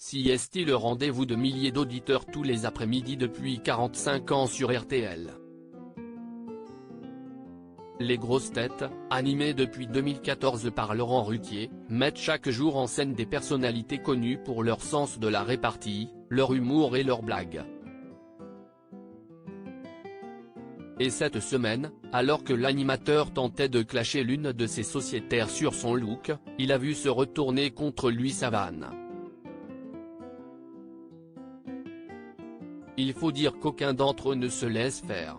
CIST, le rendez-vous de milliers d'auditeurs tous les après-midi depuis 45 ans sur RTL. Les grosses têtes, animées depuis 2014 par Laurent Ruquier, mettent chaque jour en scène des personnalités connues pour leur sens de la répartie, leur humour et leurs blagues. Et cette semaine, alors que l'animateur tentait de clasher l'une de ses sociétaires sur son look, il a vu se retourner contre lui sa vanne. Il faut dire qu'aucun d'entre eux ne se laisse faire.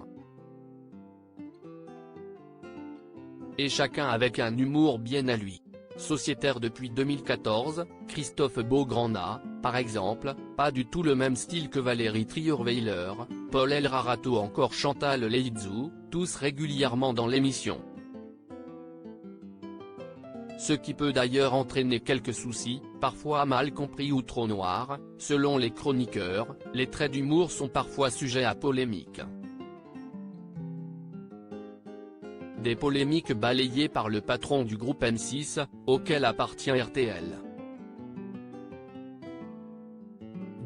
Et chacun avec un humour bien à lui. Sociétaire depuis 2014, Christophe Beaugrand n'a, par exemple, pas du tout le même style que Valérie Trierweiler, Paul Elrarat ou encore Chantal Leizou, tous régulièrement dans l'émission. Ce qui peut d'ailleurs entraîner quelques soucis, parfois mal compris ou trop noirs, selon les chroniqueurs. Les traits d'humour sont parfois sujets à polémique. Des polémiques balayées par le patron du groupe M6, auquel appartient RTL.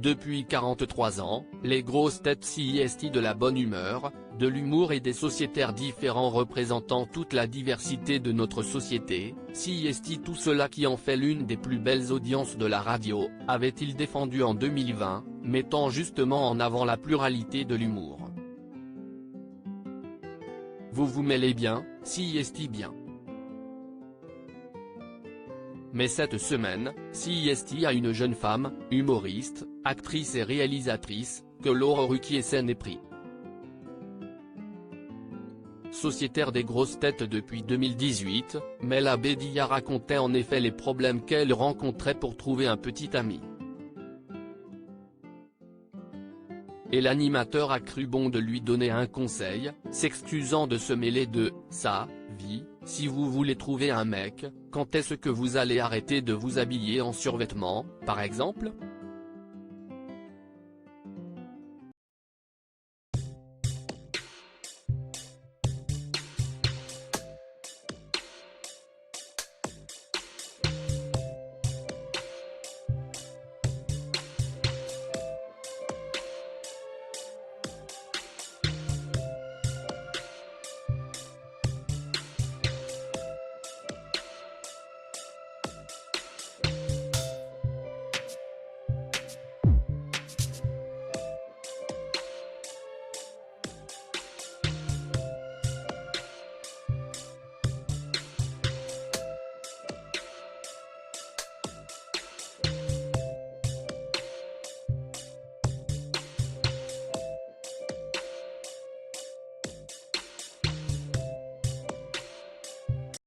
Depuis 43 ans, les grosses têtes CIST de la bonne humeur, de l'humour et des sociétaires différents représentant toute la diversité de notre société, CIST, tout cela qui en fait l'une des plus belles audiences de la radio, avait-il défendu en 2020, mettant justement en avant la pluralité de l'humour. Vous vous mêlez bien, CIST bien. Mais cette semaine, CIST a une jeune femme, humoriste, actrice et réalisatrice, que Laurent Ruquier s'est épris. Sociétaire des grosses têtes depuis 2018, Mela Bédia racontait en effet les problèmes qu'elle rencontrait pour trouver un petit ami. Et l'animateur a cru bon de lui donner un conseil, s'excusant de se mêler de sa vie. Si vous voulez trouver un mec, quand est-ce que vous allez arrêter de vous habiller en survêtement, par exemple ?